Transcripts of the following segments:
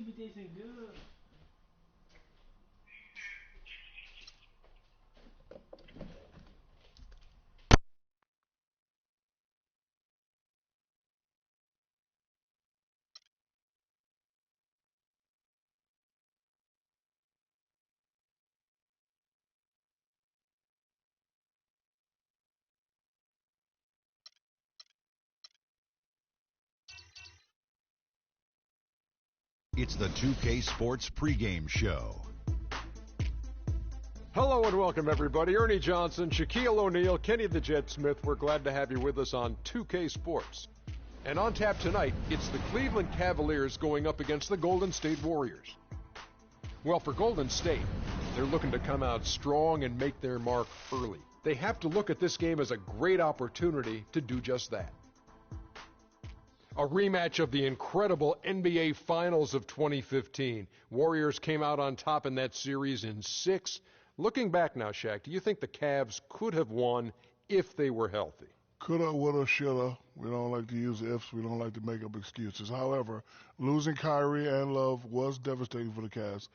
It tastes good. It's the 2K Sports pregame show. Hello and welcome, everybody. Ernie Johnson, Shaquille O'Neal, Kenny the Jet Smith. We're glad to have you with us on 2K Sports. And on tap tonight, it's the Cleveland Cavaliers going up against the Golden State Warriors. Well, for Golden State, they're looking to come out strong and make their mark early. They have to look at this game as a great opportunity to do just that. A rematch of the incredible NBA Finals of 2015. Warriors came out on top in that series in 6. Looking back now, Shaq, do you think the Cavs could have won if they were healthy? Coulda, woulda, shoulda. We don't like to use ifs. We don't like to make up excuses. However, losing Kyrie and Love was devastating for the Cavs.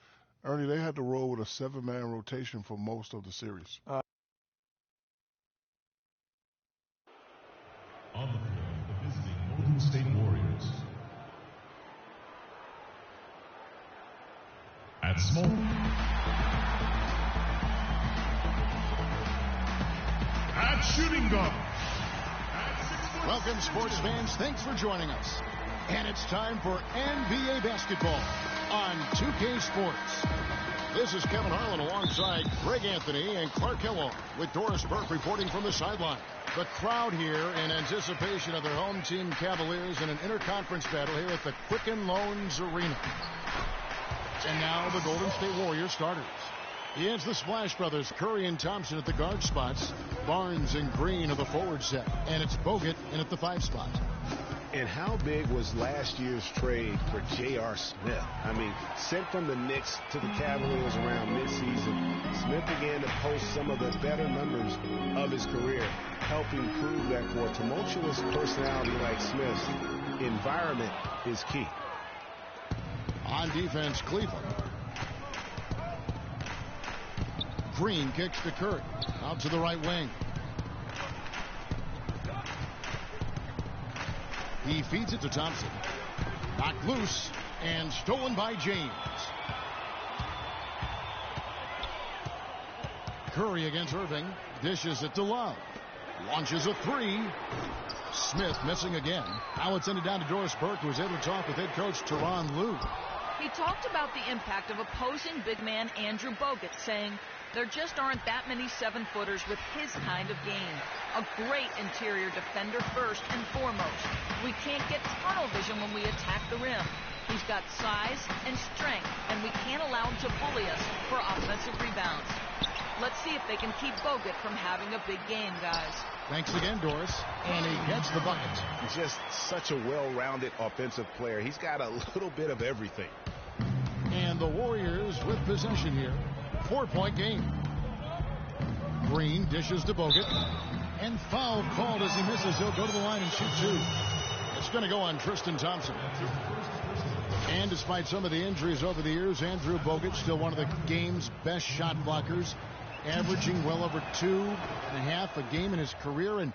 Ernie, they had to roll with a 7-man rotation for most of the series. On the floor, the visiting Golden State Warriors. At small. At shooting guard. Welcome, sports fans. Thanks for joining us. And it's time for NBA basketball on 2K Sports. This is Kevin Harlan alongside Greg Anthony and Clark Kellogg with Doris Burke reporting from the sideline. The crowd here in anticipation of their home team Cavaliers in an interconference battle here at the Quicken Loans Arena. And now the Golden State Warriors starters. It's the Splash Brothers, Curry and Thompson at the guard spots. Barnes and Green are the forward set. And it's Bogut in at the 5 spot. And how big was last year's trade for J.R. Smith? I mean, sent from the Knicks to the Cavaliers around midseason, Smith began to post some of the better numbers of his career, helping prove that for a tumultuous personality like Smith's, environment is key. On defense, Cleveland. Green kicks to Curry. Out to the right wing. He feeds it to Thompson. Knocked loose and stolen by James. Curry against Irving. Dishes it to Love. Launches a 3. Smith missing again. Now it's ended down to Doris Burke, who was able to talk with head coach Tyronn Lue. He talked about the impact of opposing big man Andrew Bogut, saying there just aren't that many 7-footers with his kind of game. A great interior defender first and foremost. We can't get tunnel vision when we attack the rim. He's got size and strength, and we can't allow him to bully us for offensive rebounds. Let's see if they can keep Bogut from having a big game, guys. Thanks again, Doris. And he gets the bucket. Just such a well-rounded offensive player. He's got a little bit of everything. And the Warriors with possession here. 4-point game. Green dishes to Bogut. And foul called as he misses. He'll go to the line and shoot two. It's going to go on Tristan Thompson. And despite some of the injuries over the years, Andrew Bogut still one of the game's best shot blockers, averaging well over 2.5 a game in his career. And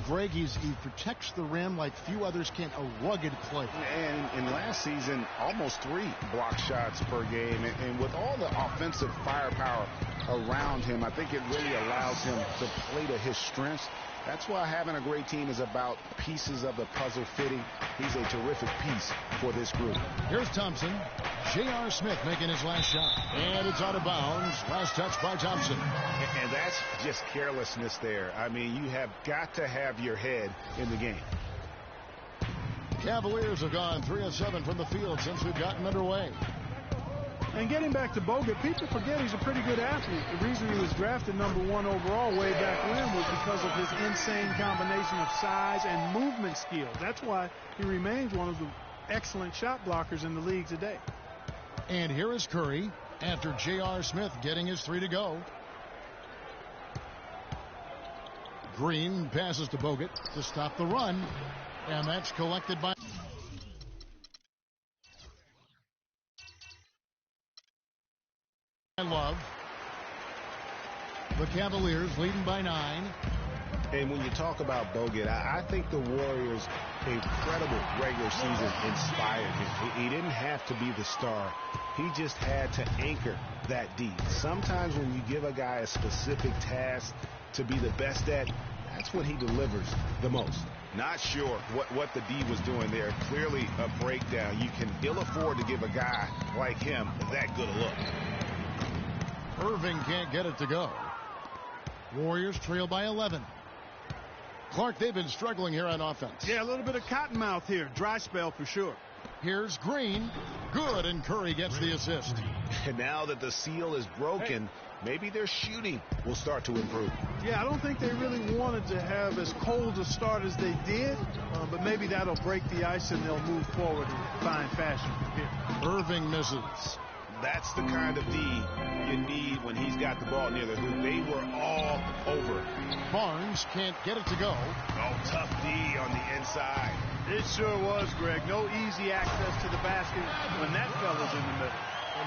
Greg, he protects the rim like few others can. A rugged player. And in last season, almost 3 block shots per game. And with all the offensive firepower around him, I think it really allows him to play to his strengths. That's why having a great team is about pieces of the puzzle fitting. He's a terrific piece for this group. Here's Thompson. J.R. Smith making his last shot. And it's out of bounds. Last touch by Thompson. And that's just carelessness there. I mean, you have got to have your head in the game. Cavaliers have gone 3 of 7 from the field since we've gotten underway. And getting back to Bogut, people forget he's a pretty good athlete. The reason he was drafted #1 overall way back when was because of his insane combination of size and movement skills. That's why he remains one of the excellent shot blockers in the league today. And here is Curry after J.R. Smith getting his 3 to go. Green passes to Bogut to stop the run. And that's collected by Love. The Cavaliers leading by 9. And when you talk about Bogut, I think the Warriors' incredible regular season inspired him. He didn't have to be the star. He just had to anchor that D. Sometimes when you give a guy a specific task to be the best at, that's when he delivers the most. Not sure what the D was doing there. Clearly a breakdown. You can ill afford to give a guy like him that good a look. Irving can't get it to go. Warriors trail by 11. Clark, they've been struggling here on offense. Yeah, a little bit of cottonmouth here. Dry spell for sure. Here's Green. Good, and Curry gets the assist. And now that the seal is broken, maybe their shooting will start to improve. Yeah, I don't think they really wanted to have as cold a start as they did, but maybe that'll break the ice and they'll move forward in fine fashion from here. Irving misses. That's the kind of D you need when he's got the ball near the hoop. They were all over. Barnes can't get it to go. Oh, tough D on the inside. It sure was, Greg. No easy access to the basket when that fella's in the middle.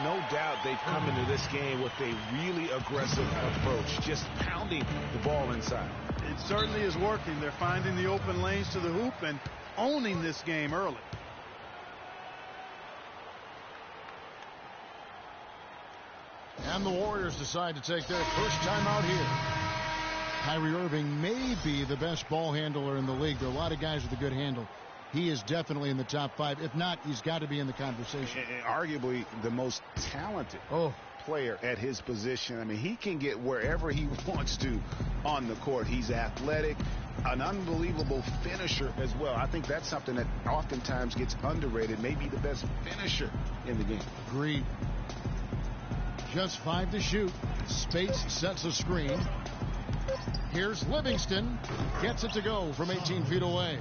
No doubt they've come into this game with a really aggressive approach, just pounding the ball inside. It certainly is working. They're finding the open lanes to the hoop and owning this game early. And the Warriors decide to take their first time out here. Kyrie Irving may be the best ball handler in the league. There are a lot of guys with a good handle. He is definitely in the top 5. If not, he's got to be in the conversation. And arguably the most talented player at his position. I mean, he can get wherever he wants to on the court. He's athletic, an unbelievable finisher as well. I think that's something that oftentimes gets underrated. Maybe the best finisher in the game. Agreed. Just 5 to shoot. Spates sets a screen. Here's Livingston. Gets it to go from 18 feet away.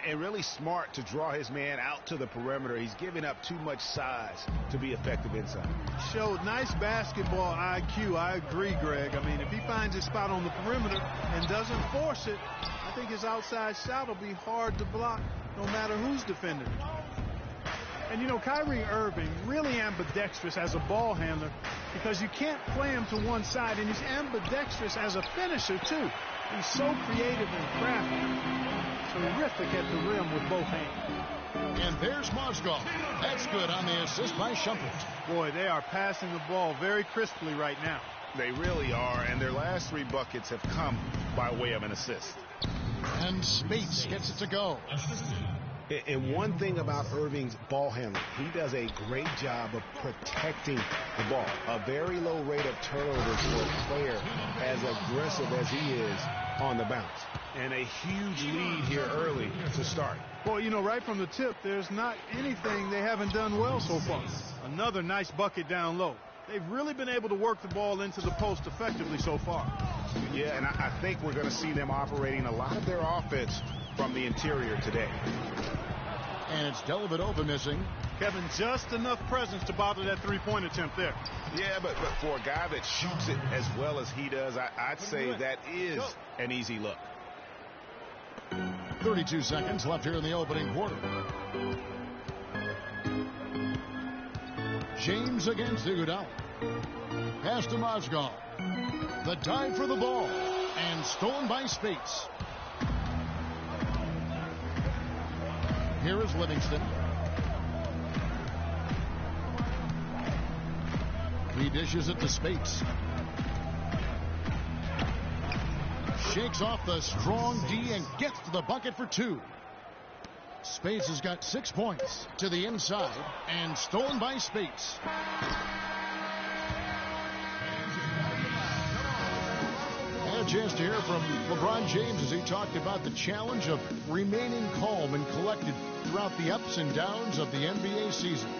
And really smart to draw his man out to the perimeter. He's giving up too much size to be effective inside. Showed nice basketball IQ. I agree, Greg. I mean, if he finds his spot on the perimeter and doesn't force it, I think his outside shot will be hard to block no matter who's defending him. And, you know, Kyrie Irving really ambidextrous as a ball handler because you can't play him to one side, and he's ambidextrous as a finisher, too. He's so creative and crafty. Terrific at the rim with both hands. And there's Mozgov. That's good on the assist by Shumpert. Boy, they are passing the ball very crisply right now. They really are, and their last 3 buckets have come by way of an assist. And Spates gets it to go. And one thing about Irving's ball handling, he does a great job of protecting the ball. A very low rate of turnovers for a player as aggressive as he is on the bounce. And a huge lead here early to start. Boy, you know, right from the tip, there's not anything they haven't done well so far. Another nice bucket down low. They've really been able to work the ball into the post effectively so far. Yeah, and I think we're going to see them operating a lot of their offense from the interior today. And it's Dellavedova missing. Kevin, just enough presence to bother that three-point attempt there. Yeah, but for a guy that shoots it as well as he does, I'd say that is an easy look. 32 seconds left here in the opening quarter. James against Iguodala. Pass to Mozgov. The dive for the ball. And stolen by Spates. Here is Livingston. He dishes it to Spates. Shakes off the strong D and gets to the bucket for 2. Spates has got 6 points to the inside and stolen by Spates. And a chance to hear from LeBron James as he talked about the challenge of remaining calm and collected throughout the ups and downs of the NBA season.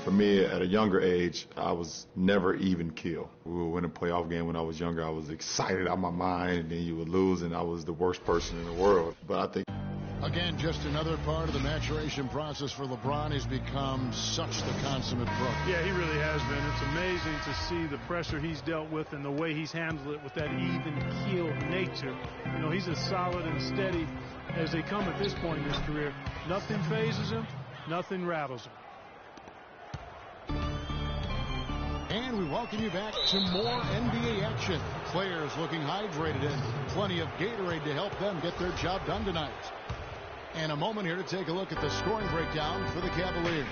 For me, at a younger age, I was never even killed. We would win a playoff game when I was younger. I was excited out of my mind, and then you would lose, and I was the worst person in the world. But I think... Again, just another part of the maturation process for LeBron. He's become such the consummate pro. Yeah, he really has been. It's amazing to see the pressure he's dealt with and the way he's handled it with that even-keeled nature. You know, he's as solid and steady as they come at this point in his career. Nothing phases him. Nothing rattles him. And we welcome you back to more NBA action. Players looking hydrated and plenty of Gatorade to help them get their job done tonight. And a moment here to take a look at the scoring breakdown for the Cavaliers.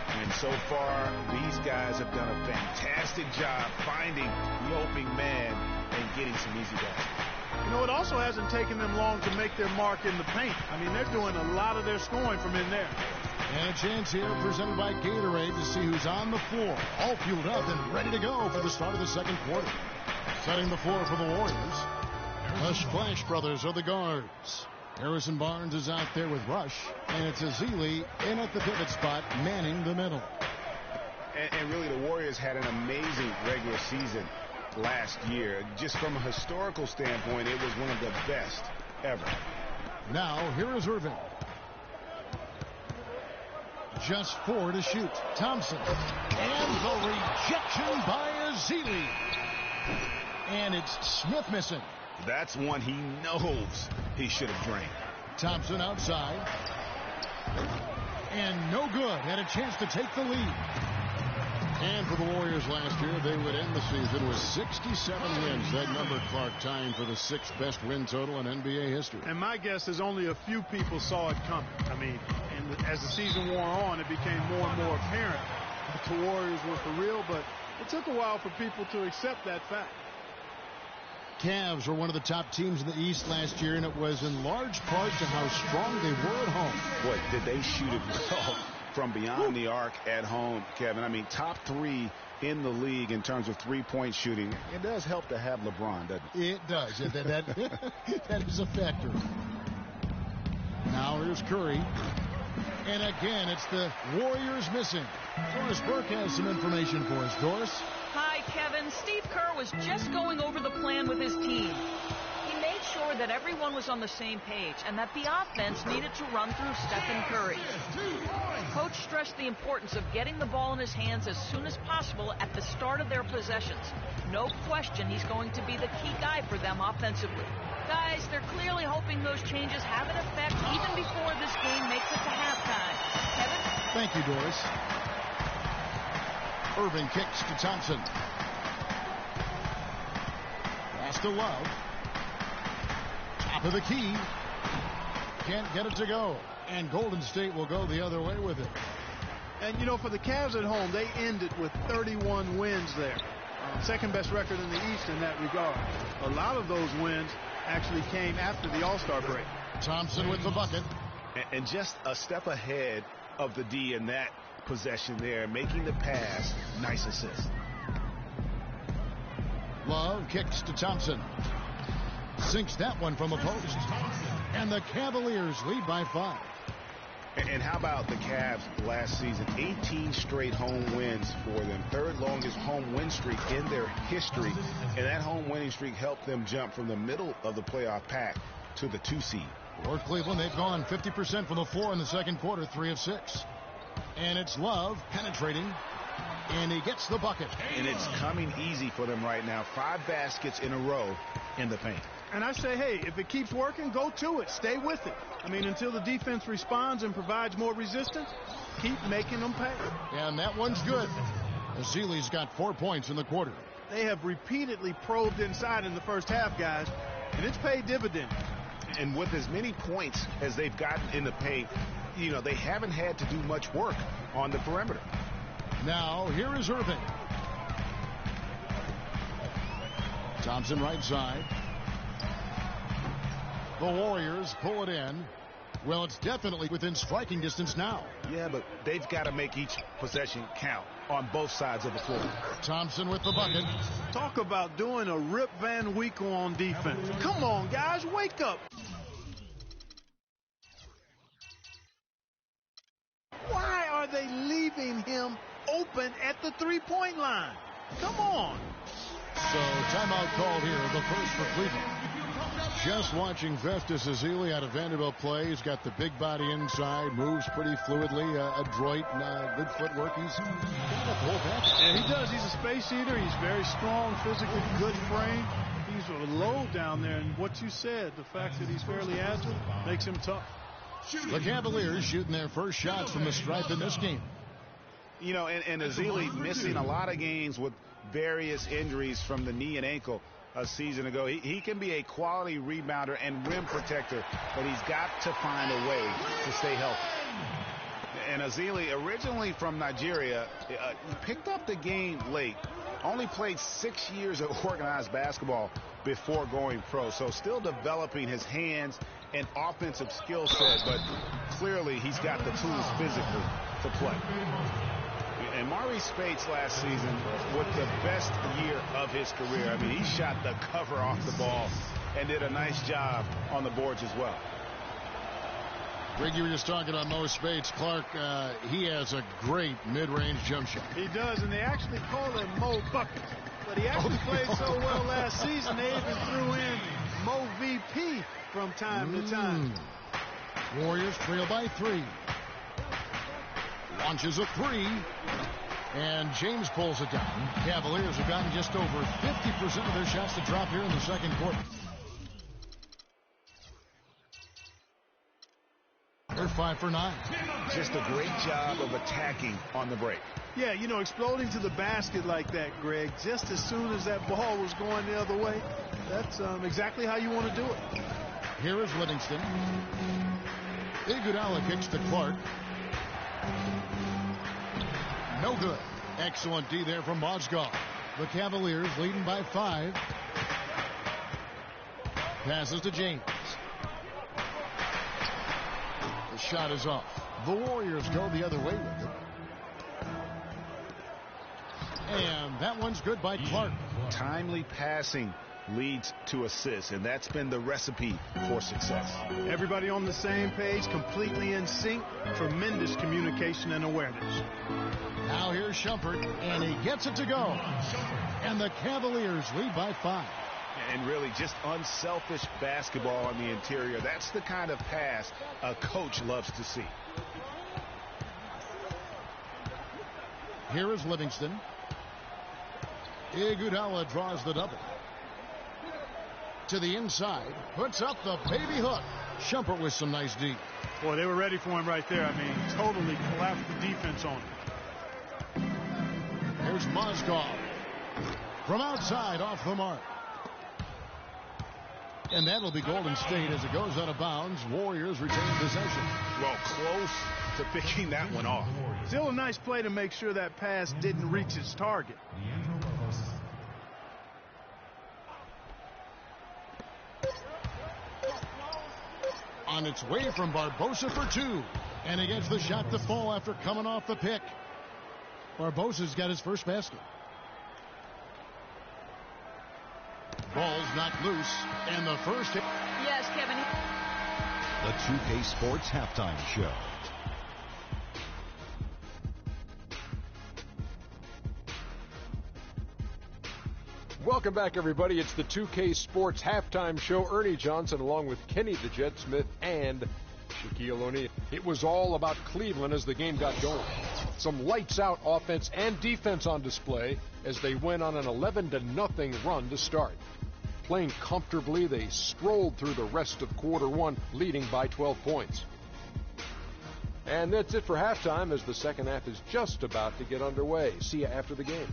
And so far, these guys have done a fantastic job finding the opening man and getting some easy baskets. You know, it also hasn't taken them long to make their mark in the paint. I mean, they're doing a lot of their scoring from in there. And a chance here presented by Gatorade to see who's on the floor. All fueled up and ready to go for the start of the second quarter. Setting the floor for the Warriors. The Splash Brothers are the guards. Harrison Barnes is out there with Rush. And it's Azili in at the pivot spot, manning the middle. And really, the Warriors had an amazing regular season last year. Just from a historical standpoint, it was one of the best ever. Now, here is Irving. Just 4 to shoot. Thompson. And the rejection by Azili. And it's Smith missing. That's one he knows he should have drained. Thompson outside. And no good. Had a chance to take the lead. And for the Warriors last year, they would end the season with 67 wins. That number, Clark, tying for the 6th best win total in NBA history. And my guess is only a few people saw it coming. I mean, and as the season wore on, it became more and more apparent that the Warriors were for real, but it took a while for people to accept that fact. Cavs were one of the top teams in the East last year, and it was in large part to how strong they were at home. Boy, did they shoot it well from beyond the arc at home, Kevin. I mean, top 3 in the league in terms of three-point shooting. It does help to have LeBron, doesn't it? It does. That is a factor. Now here's Curry. And again, it's the Warriors missing. Doris Burke has some information for us. Doris? Hi, Kevin. Steve Kerr was just going over the plan with his team. He made sure that everyone was on the same page and that the offense needed to run through Stephen Curry. Coach stressed the importance of getting the ball in his hands as soon as possible at the start of their possessions. No question he's going to be the key guy for them offensively. Guys, they're clearly hoping those changes have an effect even before this game makes it to halftime. Kevin? Thank you, Doris. Irving kicks to Thompson. Pass to Love. Top of the key. Can't get it to go. And Golden State will go the other way with it. And, you know, for the Cavs at home, they ended with 31 wins there. Second best record in the East in that regard. A lot of those wins actually came after the All-Star break. Thompson with the bucket. And just a step ahead of the D in that possession there, making the pass. Nice assist. Love kicks to Thompson. Sinks that one from a post. And the Cavaliers lead by 5. And how about the Cavs last season? 18 straight home wins for them. Third longest home win streak in their history. And that home winning streak helped them jump from the middle of the playoff pack to the 2 seed. For Cleveland, they've gone 50% from the floor in the second quarter, 3 of 6. And it's Love penetrating, and he gets the bucket. And it's coming easy for them right now. 5 baskets in a row in the paint. And I say, hey, if it keeps working, go to it. Stay with it. I mean, until the defense responds and provides more resistance, keep making them pay. And that one's good. Ezeli's got 4 points in the quarter. They have repeatedly probed inside in the first half, guys, and it's paid dividends. And with as many points as they've gotten in the paint, you know, they haven't had to do much work on the perimeter. Now, here is Irving. Thompson right side. The Warriors pull it in. Well, it's definitely within striking distance now. Yeah, but they've got to make each possession count on both sides of the floor. Thompson with the bucket. Talk about doing a Rip Van Winkle on defense. Come on, guys, wake up. Why are they leaving him open at the three-point line? Come on. So timeout called here, the first for Cleveland. Just watching Festus Ezeli out of Vanderbilt play. He's got the big body inside, moves pretty fluidly, adroit, good footwork. He's got the whole package. Yeah, he does. He's a space eater. He's very strong, physically, good frame. He's low down there, and what you said, the fact that he's fairly agile, makes him tough. The Cavaliers shooting their first shots from the stripe in this game. You know, and Ezeli missing a lot of games with various injuries from the knee and ankle a season ago. He can be a quality rebounder and rim protector, but he's got to find a way to stay healthy. And Ezeli, originally from Nigeria, picked up the game late. Only played 6 years of organized basketball before going pro. So still developing his hands and offensive skill set, but clearly he's got the tools physically to play. And Maurice Spates last season with the best year of his career. I mean, he shot the cover off the ball and did a nice job on the boards as well. Greg, you were just talking about Mo Spates. Clark, he has a great mid-range jump shot. He does, and they actually call him Mo Buckets. But he actually played so well last season, they even threw in Mo VP from time to time. Warriors trail by 3. Launches a 3. And James pulls it down. Cavaliers have gotten just over 50% of their shots to drop here in the second quarter. They're 5 for 9. Just a great job of attacking on the break. Yeah, you know, exploding to the basket like that, Greg, just as soon as that ball was going the other way, that's exactly how you want to do it. Here is Livingston. Iguodala kicks to Clark. No good. Excellent D there from Mozgov. The Cavaliers leading by 5. Passes to James. The shot is off. The Warriors go the other way with it. And that one's good by Clark. Timely passing leads to assists, and that's been the recipe for success. Everybody on the same page, completely in sync, tremendous communication and awareness. Now here's Shumpert, and he gets it to go. And the Cavaliers lead by 5. And really just unselfish basketball on the interior. That's the kind of pass a coach loves to see. Here is Livingston. Iguodala draws the double. To the inside, puts up the baby hook. Shumpert with some nice D. Boy, they were ready for him right there. I mean, totally collapsed the defense on him. Here's Mozgov. From outside, off the mark. And that'll be Golden State as it goes out of bounds. Warriors retain possession. Well, close to picking that one off. Still a nice play to make sure that pass didn't reach its target. On its way from Barbosa for 2. And he gets the shot to fall after coming off the pick. Barbosa's got his first basket. Ball's knocked loose. And the first hit. Yes, Kevin. The 2K Sports Halftime Show. Welcome back, everybody. It's the 2K Sports Halftime Show. Ernie Johnson along with Kenny the Jet Smith and Shaquille O'Neal. It was all about Cleveland as the game got going. Some lights-out offense and defense on display as they went on an 11-0 run to start. Playing comfortably, they strolled through the rest of quarter one, leading by 12 points. And that's it for halftime as the second half is just about to get underway. See you after the game.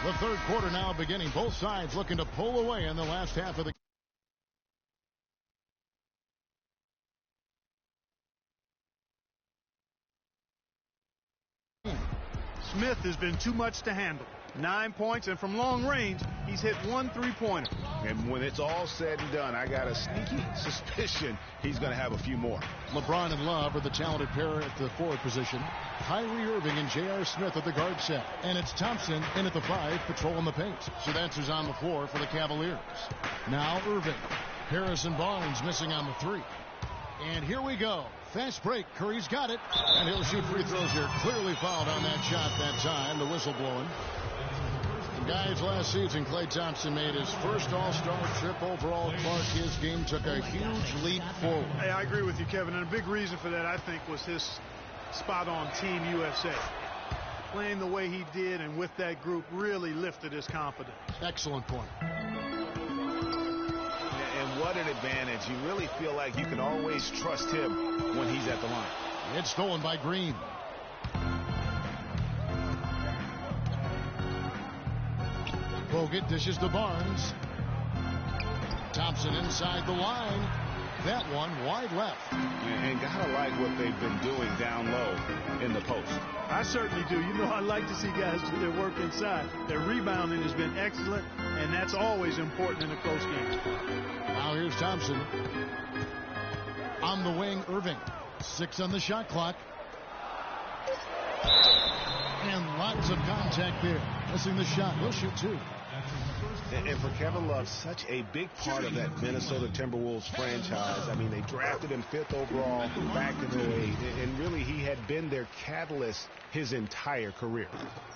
The third quarter now beginning. Both sides looking to pull away in the last half of the Smith has been too much to handle. 9 points, and from long range, he's hit 1 3-pointer. And when it's all said and done, I got a sneaky suspicion he's going to have a few more. LeBron and Love are the talented pair at the forward position. Kyrie Irving and J.R. Smith at the guard set. And it's Thompson in at the 5, patrolling the paint. So that's who's on the floor for the Cavaliers. Now Irving. Harrison Barnes missing on the 3. And here we go. Fast break. Curry's got it. And he'll shoot free throws here. Clearly fouled on that shot that time. The whistle blowing. And guys, last season, Klay Thompson made his first All-Star trip overall. Clark, his game took a huge leap forward. Hey, I agree with you, Kevin. And a big reason for that, I think, was his spot on Team USA. Playing the way he did and with that group really lifted his confidence. Excellent point. And what an advantage. You really feel like you can always trust him when he's at the line. It's stolen by Green. Bogut dishes to Barnes. Thompson inside the line. That one wide left. And gotta like what they've been doing down low in the post. I certainly do. You know, I like to see guys do their work inside. Their rebounding has been excellent, and that's always important in a close game. Now here's Thompson. On the wing, Irving. 6 on the shot clock. And lots of contact there. Missing the shot. He'll shoot 2. And for Kevin Love, such a big part of that Minnesota Timberwolves franchise. I mean, they drafted him 5th overall back in 08, and really he had been their catalyst his entire career.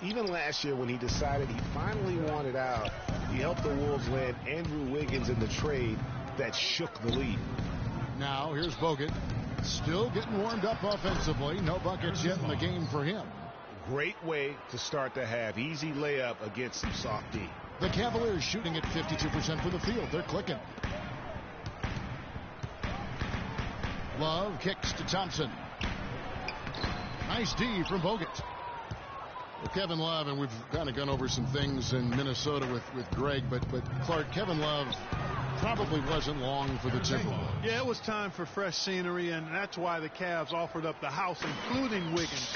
Even last year when he decided he finally wanted out, he helped the Wolves land Andrew Wiggins in the trade that shook the league. Now here's Bogut. Still getting warmed up offensively. No buckets yet in the game for him. Great way to start the half. Easy layup against some soft D. The Cavaliers shooting at 52% for the field. They're clicking. Love kicks to Thompson. Nice D from Bogut. Well, Kevin Love, and we've kind of gone over some things in Minnesota with Greg, but Clark, Kevin Love probably wasn't long for the Timberwolves. Yeah, it was time for fresh scenery, and that's why the Cavs offered up the house, including Wiggins,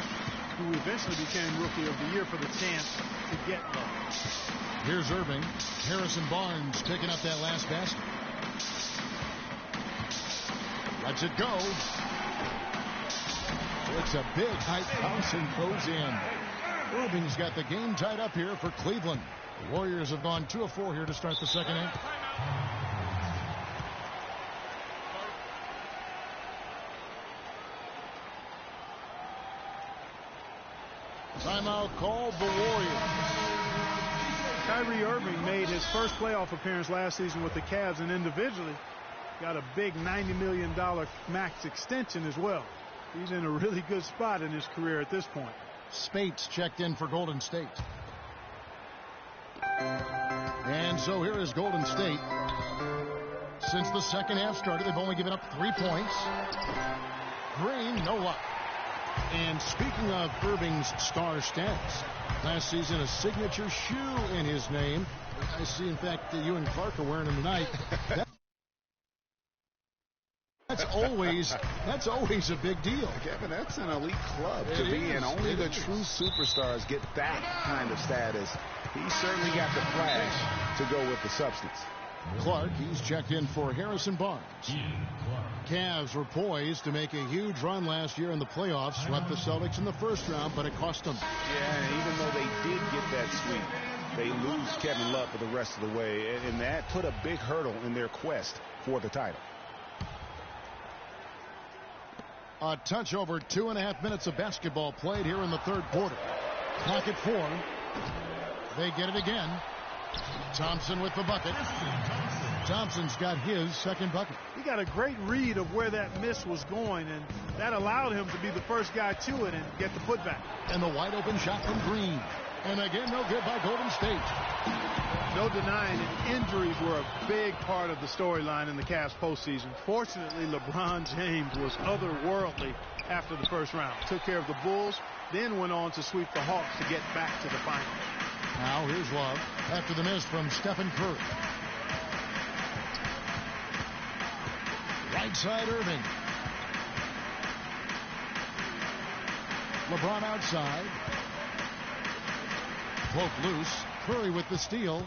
who eventually became Rookie of the Year for the chance to get Love. Here's Irving. Harrison Barnes picking up that last basket. Lets it go. It's a big high bounce and goes in. Irving's got the game tied up here for Cleveland. The Warriors have gone 2 of 4 here to start the second half. Timeout called the Warriors. Kyrie Irving made his first playoff appearance last season with the Cavs, and individually got a big $90 million max extension as well. He's in a really good spot in his career at this point. Spates checked in for Golden State. And so here is Golden State. Since the second half started, they've only given up 3 points. Green, no luck. And speaking of Irving's star stats, last season a signature shoe in his name. I see, in fact, that you and Clark are wearing them tonight. That's always a big deal. Kevin, that's an elite club to be in. Only the true superstars get that kind of status. He certainly got the flash to go with the substance. Clark, he's checked in for Harrison Barnes. Cavs were poised to make a huge run last year in the playoffs. Swept the Celtics in the first round, but it cost them. Yeah, and even though they did get that sweep, they lose Kevin Love for the rest of the way, and that put a big hurdle in their quest for the title. A touch over 2.5 minutes of basketball played here in the third quarter. Clock at 4. They get it again. Thompson with the bucket. Thompson's got his second bucket. He got a great read of where that miss was going, and that allowed him to be the first guy to it and get the putback. And the wide open shot from Green. And again, no good by Golden State. No denying it, injuries were a big part of the storyline in the Cavs postseason. Fortunately, LeBron James was otherworldly after the first round. Took care of the Bulls, then went on to sweep the Hawks to get back to the final. Now here's Love after the miss from Stephen Curry. Right side Irving. LeBron outside. Poke loose. Curry with the steal.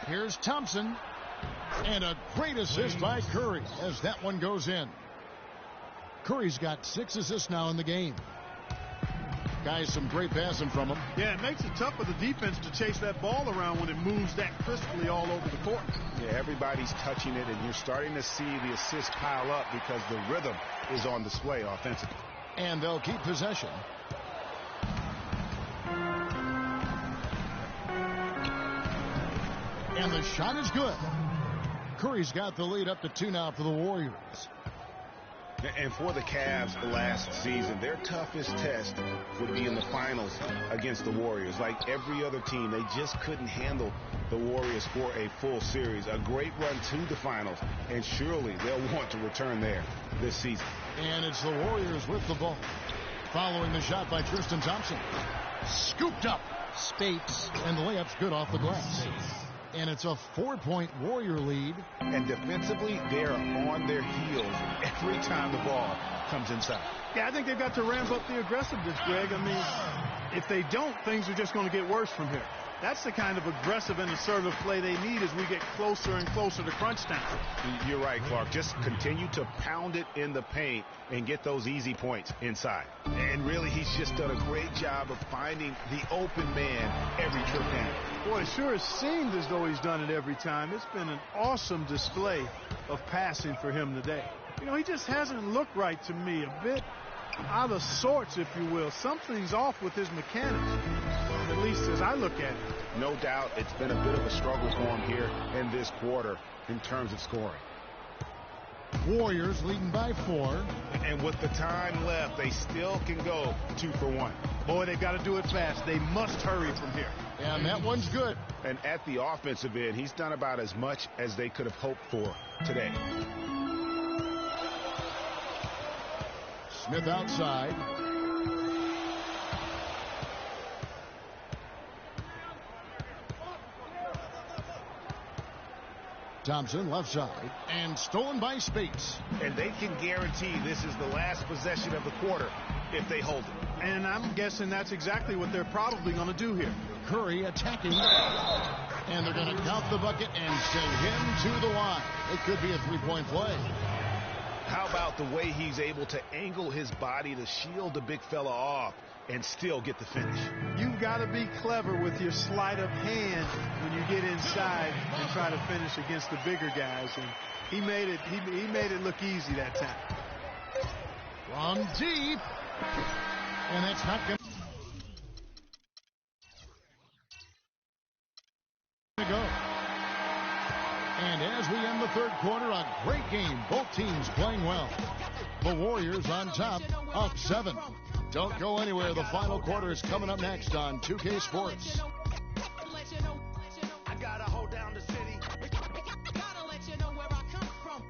Here's Thompson. And a great assist by Curry as that one goes in. Curry's got 6 assists now in the game. Guys, some great passing from him. Yeah, it makes it tough for the defense to chase that ball around when it moves that crisply all over the court. Yeah, everybody's touching it, and you're starting to see the assists pile up because the rhythm is on display offensively. And they'll keep possession. And the shot is good. Curry's got the lead up to 2 now for the Warriors. And for the Cavs last season, their toughest test would be in the finals against the Warriors. Like every other team, they just couldn't handle the Warriors for a full series. A great run to the finals, and surely they'll want to return there this season. And it's the Warriors with the ball. Following the shot by Tristan Thompson. Scooped up. Spates. And the layup's good off the glass. And it's a 4-point Warrior lead. And defensively, they're on their heels every time the ball comes inside. Yeah, I think they've got to ramp up the aggressiveness, Greg. I mean, if they don't, things are just going to get worse from here. That's the kind of aggressive and assertive play they need as we get closer and closer to crunch time. You're right, Clark. Just continue to pound it in the paint and get those easy points inside. And really, he's just done a great job of finding the open man every trip down. Boy, it sure has seemed as though he's done it every time. It's been an awesome display of passing for him today. You know, he just hasn't looked right to me. A bit out of sorts, if you will. Something's off with his mechanics, at least as I look at it. No doubt it's been a bit of a struggle for him here in this quarter in terms of scoring. Warriors leading by 4. And with the time left, they still can go 2 for 1. Boy, they've got to do it fast. They must hurry from here. And that one's good. And at the offensive end, he's done about as much as they could have hoped for today. Smith outside. Thompson left side. And stolen by Spates. And they can guarantee this is the last possession of the quarter if they hold it. And I'm guessing that's exactly what they're probably going to do here. Curry attacking. And they're going to count the bucket and send him to the line. It could be a 3-point play. How about the way he's able to angle his body to shield the big fella off and still get the finish? You've got to be clever with your sleight of hand when you get inside and try to finish against the bigger guys. And he made it look easy that time. From deep. And that's not going to go. And as we end the third quarter, a great game. Both teams playing well. The Warriors on top, up 7. Don't go anywhere. The final quarter is coming up next on 2K Sports. I gotta hold down the city. Gotta let you know where I come from.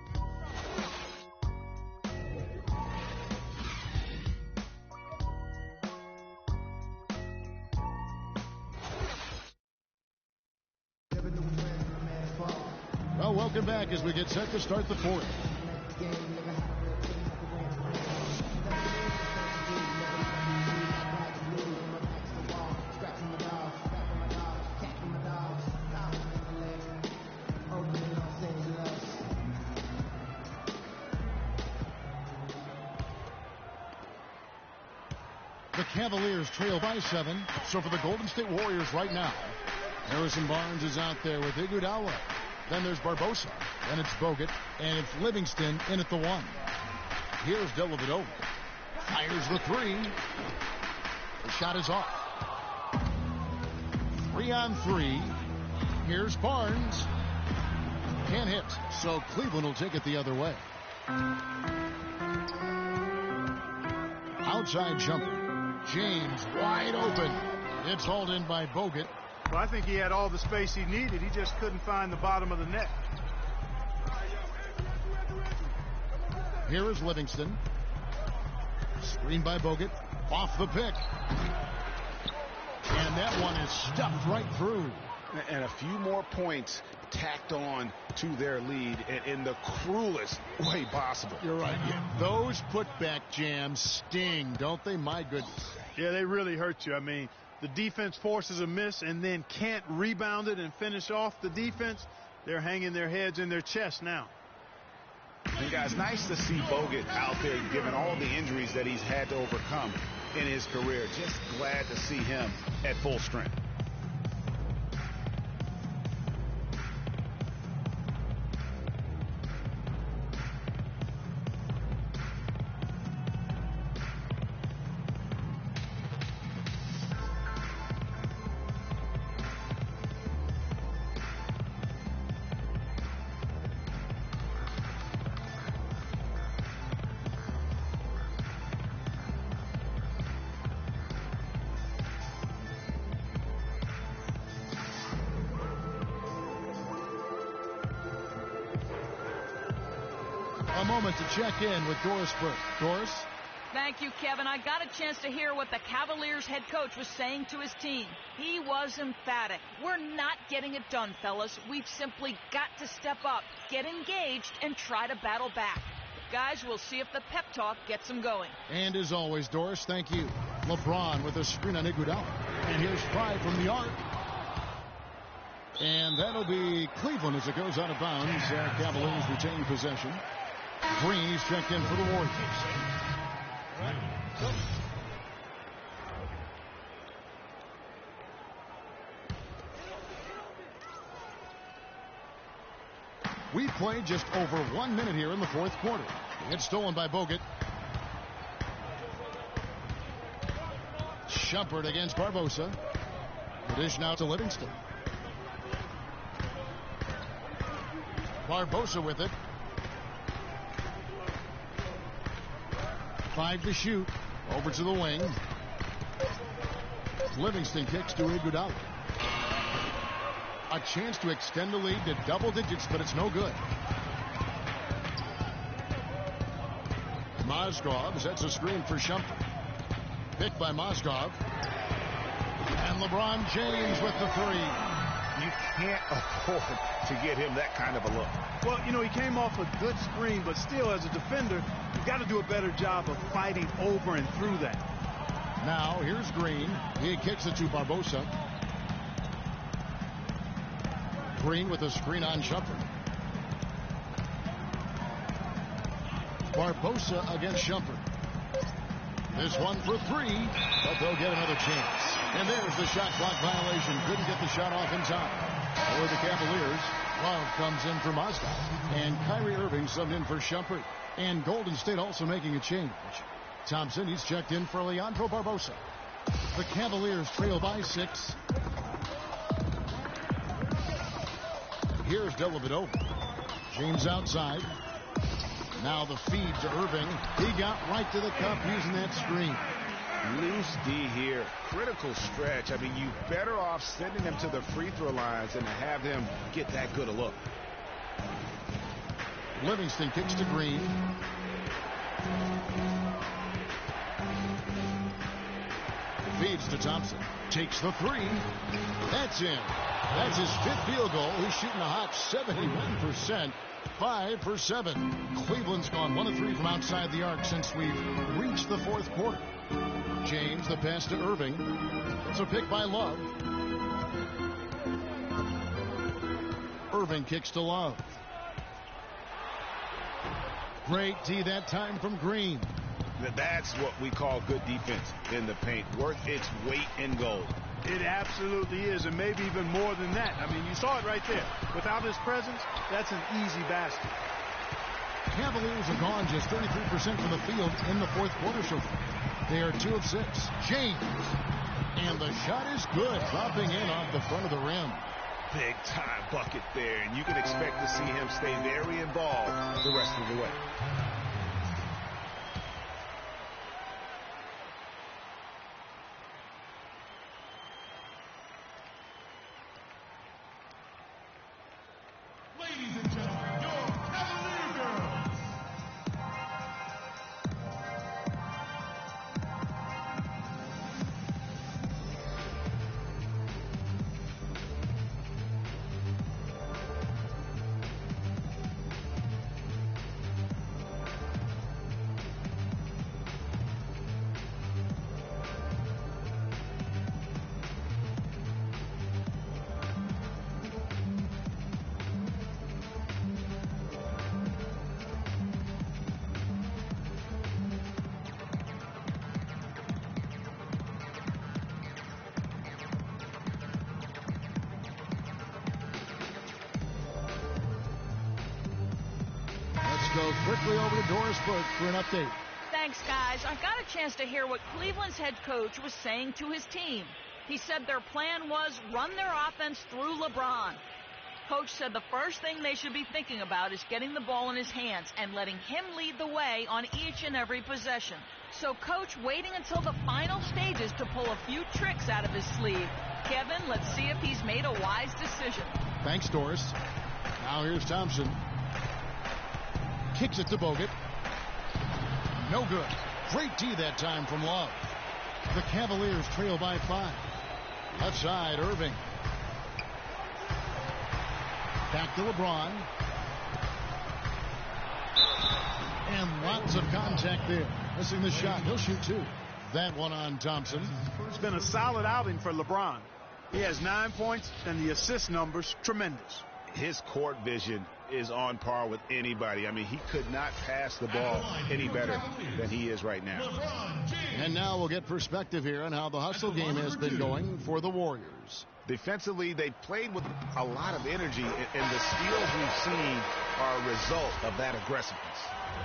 Well, welcome back as we get set to start the fourth. The The Cavaliers trail by 7. So for the Golden State Warriors right now, Harrison Barnes is out there with Iguodala. Then there's Barbosa. Then it's Bogut. And it's Livingston in at the 1. Here's Dellavedova. Fires the 3. The shot is off. 3-on-3. Here's Barnes. Can't hit. So Cleveland will take it the other way. Outside jumper. James wide open. It's hauled in by Bogut. Well, I think he had all the space he needed. He just couldn't find the bottom of the net. Here is Livingston. Screened by Bogut. Off the pick. And that one is stuffed right through. And a few more points tacked on to their lead in the cruelest way possible. You're right. Yeah. Those putback jams sting, don't they? My goodness. Yeah, they really hurt you. I mean, the defense forces a miss and then can't rebound it and finish off the defense. They're hanging their heads in their chest now. And guys, nice to see Bogut out there given all the injuries that he's had to overcome in his career. Just glad to see him at full strength. A moment to check in with Doris Burke. Doris? Thank you, Kevin. I got a chance to hear what the Cavaliers head coach was saying to his team. He was emphatic. We're not getting it done, fellas. We've simply got to step up, get engaged, and try to battle back. Guys, we'll see if the pep talk gets them going. And as always, Doris, thank you. LeBron with a screen on Iguodala. And here's Pride from the arc. And that'll be Cleveland as it goes out of bounds. Cavaliers retain possession. Green, he's checked in for the Warriors. We played just over 1 minute here in the fourth quarter. It's stolen by Bogut. Shumpert against Barbosa. The dish now to Livingston. Barbosa with it. 5 to shoot. Over to the wing. Livingston kicks to Iguodala. A chance to extend the lead to double digits, but it's no good. Mozgov sets a screen for Shumpert. Picked by Mozgov. And LeBron James with the 3. You can't afford to get him that kind of a look. Well, you know, he came off a good screen, but still, as a defender, you've got to do a better job of fighting over and through that. Now, here's Green. He kicks it to Barbosa. Green with a screen on Shumpert. Barbosa against Shumpert. This one for 3, but they'll get another chance. And there's the shot clock violation. Couldn't get the shot off in time. For the Cavaliers, Love comes in for Mozgov. And Kyrie Irving subbed in for Shumpert. And Golden State also making a change. Thompson, he's checked in for Leandro Barbosa. The Cavaliers trail by 6. Here's Dellavedova. James outside. Now the feed to Irving. He got right to the cup using that screen. Loose D here. Critical stretch. I mean, you better off sending him to the free throw lines than to have him get that good a look. Livingston kicks to Green. Feeds to Thompson. Takes the 3. That's in. That's his 5th field goal. He's shooting a hot 71%. 5 for 7. Cleveland's gone 1 of 3 from outside the arc since we've reached the fourth quarter. James, the pass to Irving. It's a pick by Love. Irving kicks to Love. Great D that time from Green. That's what we call good defense in the paint. Worth its weight in gold. It absolutely is, and maybe even more than that. I mean, you saw it right there. Without his presence, that's an easy basket. Cavaliers have gone just 33% from the field in the fourth quarter so far. They are 2 of 6. James. And the shot is good, dropping in off the front of the rim. Big time bucket there, and you can expect to see him stay very involved the rest of the way. Ladies and gentlemen, your Cavalier girls. Go quickly over to Doris Burke for an update. Thanks, guys. I got a chance to hear what Cleveland's head coach was saying to his team. He said their plan was run their offense through LeBron. Coach said the first thing they should be thinking about is getting the ball in his hands and letting him lead the way on each and every possession. So Coach waiting until the final stages to pull a few tricks out of his sleeve. Kevin, let's see if he's made a wise decision. Thanks, Doris. Now here's Thompson. Kicks it to Bogut. No good. Great D that time from Love. The Cavaliers trail by 5. Left side, Irving. Back to LeBron. And lots of contact there. Missing the shot. He'll shoot 2. That one on Thompson. It's been a solid outing for LeBron. He has 9 points, and the assist numbers tremendous. His court vision is on par with anybody. I mean, he could not pass the ball any better than he is right now. And now we'll get perspective here on how the hustle game has been going for the Warriors. Defensively, they played with a lot of energy, and the steals we've seen are a result of that aggressiveness.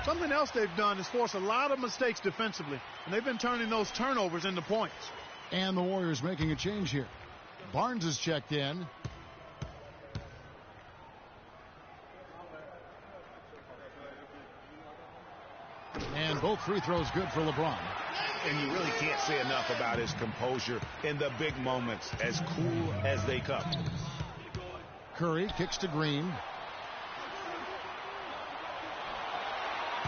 Something else they've done is force a lot of mistakes defensively, and they've been turning those turnovers into points. And the Warriors making a change here. Barnes is checked in. And both free throws good for LeBron. And you really can't say enough about his composure in the big moments, as cool as they come. Curry kicks to Green.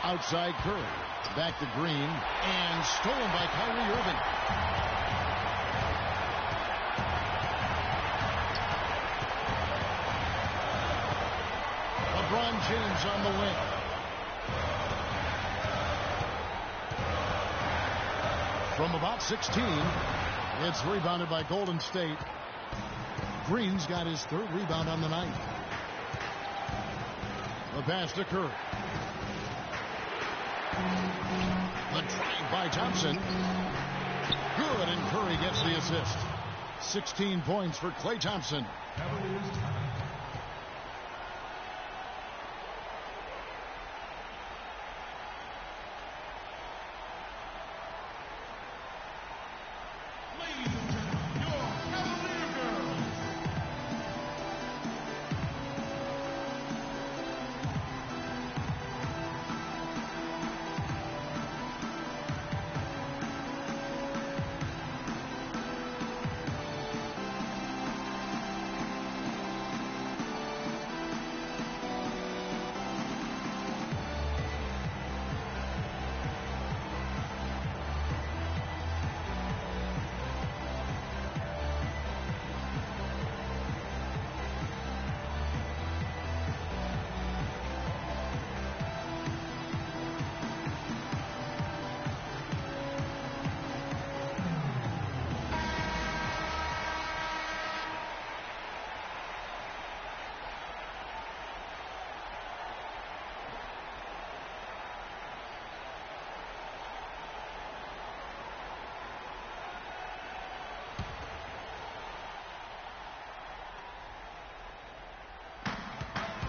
Outside Curry. Back to Green. And stolen by Kyrie Irving. LeBron James on the wing. From about 16, it's rebounded by Golden State. Green's got his 3rd rebound on the night. The pass to Curry. The drive by Thompson. Good, and Curry gets the assist. 16 points for Klay Thompson.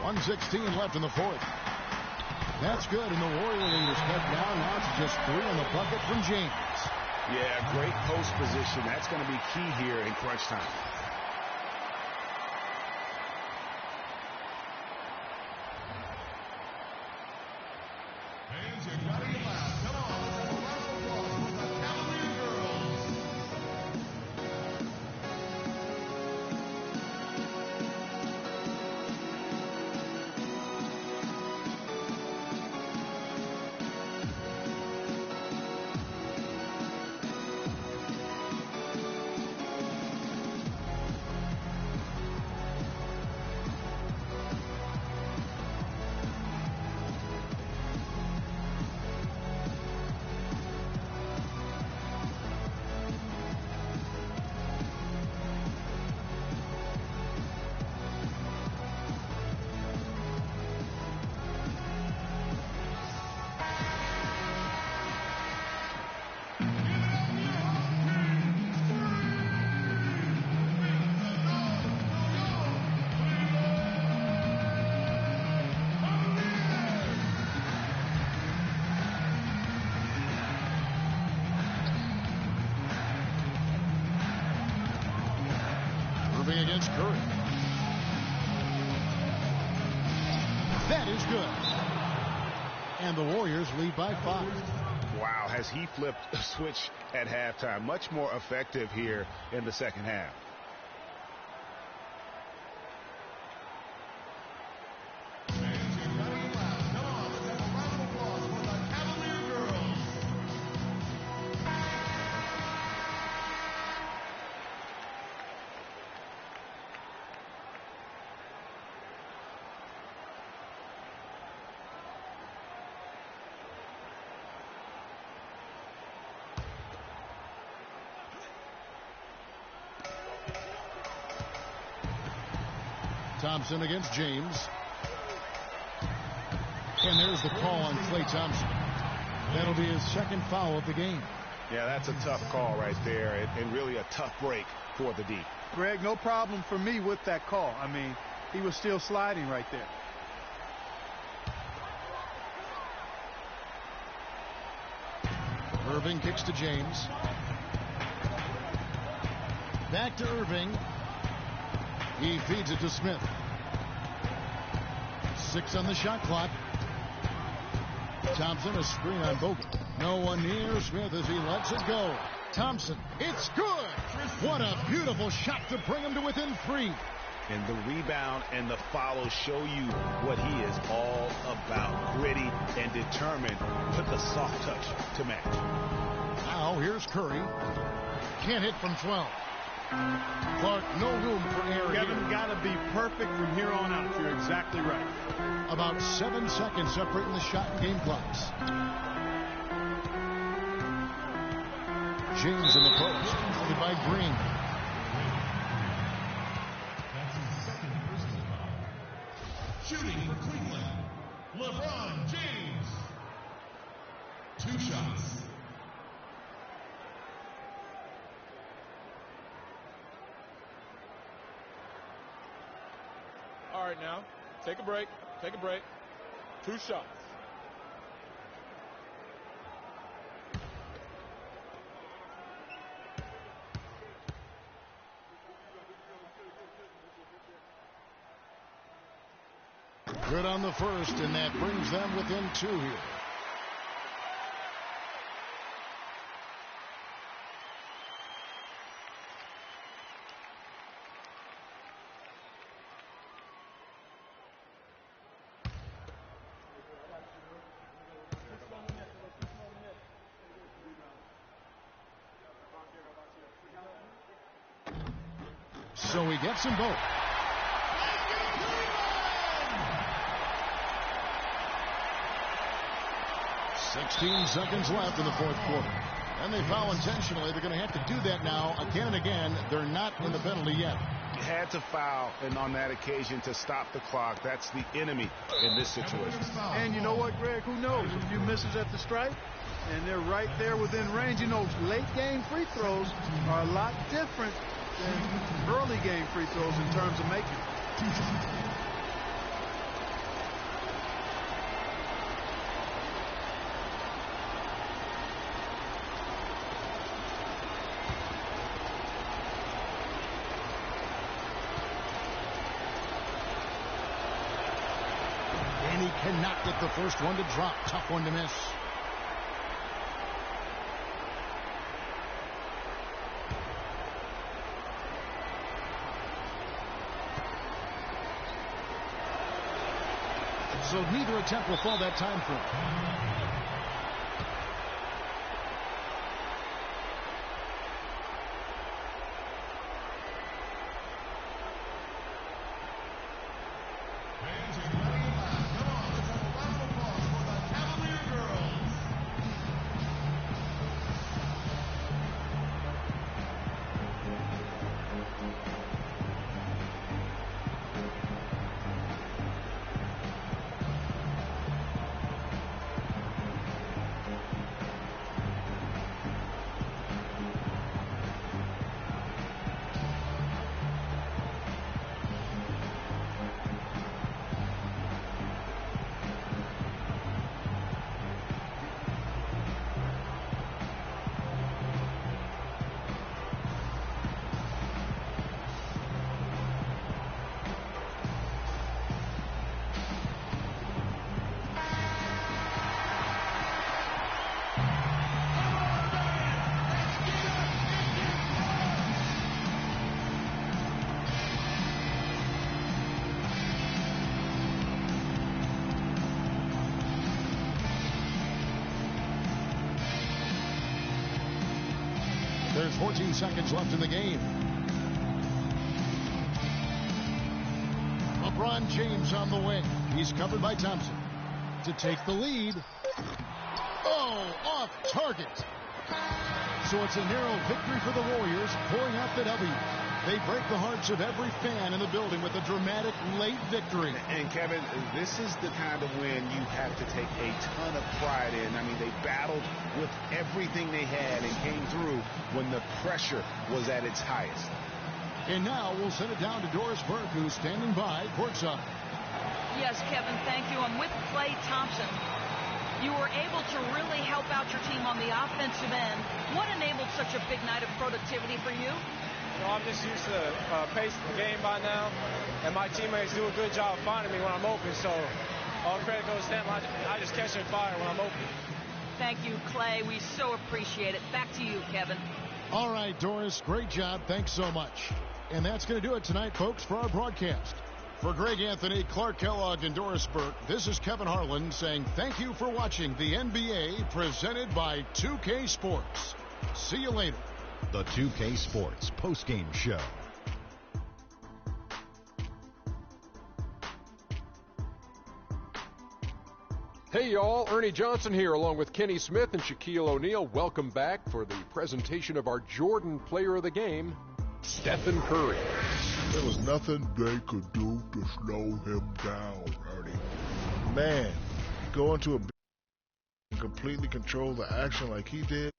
1:16 left in the fourth. That's good, and the Warrior leaders cut down now to just 3 in the bucket from James. Yeah, great post position. That's going to be key here in crunch time. Fans, you gotta get loud. Come on, let's have a round of applause for the Cavalier girls. Against Curry. That is good. And the Warriors lead by 5. Wow, has he flipped a switch at halftime? Much more effective here in the second half. Fans, you gotta get loud. Come on, let's have a round of applause for the Cavalier girls. Thompson against James. And there's the call on Klay Thompson. That'll be his second foul of the game. Yeah, that's a tough call right there, and really a tough break for the D. Greg, no problem for me with that call. I mean, he was still sliding right there. Irving kicks to James. Back to Irving. He feeds it to Smith. 6 on the shot clock. Thompson, a screen on Bogut. No one near Smith as he lets it go. Thompson, it's good. What a beautiful shot to bring him to within 3. And the rebound and the follow show you what he is all about. Gritty and determined. Put the soft touch to match. Now here's Curry. Can't hit from 12. Clark, no room for error. Kevin, got to be perfect from here on out. You're exactly right. About 7 seconds separating the shot and game clocks. James in the post, guarded by Green. That's his second personal foul. Shooting for Cleveland, LeBron James. 2 shots. All right, now, take a break. Take a break. 2 shots. Good on the first, and that brings them within 2 here. So he gets them both. "16 seconds left in the fourth quarter. And they foul intentionally. They're going to have to do that now again and again. They're not in the penalty yet. You had to foul, and on that occasion to stop the clock. That's the enemy in this situation. And you know what, Greg? Who knows? A few misses at the stripe, and they're right there within range. You know, late game free throws are a lot different than early game free throws in terms of making. cannot get the first one to drop. Tough one to miss. So neither attempt will fall that time for him. There's 14 seconds left in the game. LeBron James on the wing. He's covered by Thompson to take the lead. Oh, off target. So it's a narrow victory for the Warriors, pulling out the W. They break the hearts of every fan in the building with a dramatic late victory. And Kevin, this is the kind of win you have to take a ton of pride in. I mean, they battled with everything they had and came through when the pressure was at its highest. And now we'll send it down to Doris Burke, who's standing by courtside. Yes, Kevin, thank you. I'm with Klay Thompson. You were able to really help out your team on the offensive end. What enabled such a big night of productivity for you? I'm just used to the pace of the game by now, and my teammates do a good job finding me when I'm open, so all credit goes to them. I just catch and fire when I'm open. Thank you, Klay. We so appreciate it. Back to you, Kevin. All right, Doris, great job. Thanks so much. And that's going to do it tonight, folks, for our broadcast. For Greg Anthony, Clark Kellogg, and Doris Burke, this is Kevin Harlan saying thank you for watching the NBA presented by 2K Sports. See you later. The 2K Sports postgame show. Hey, y'all. Ernie Johnson here, along with Kenny Smith and Shaquille O'Neal. Welcome back for the presentation of our Jordan Player of the Game, Stephen Curry. There was nothing they could do to slow him down, Ernie. Man, go into a completely control the action like he did.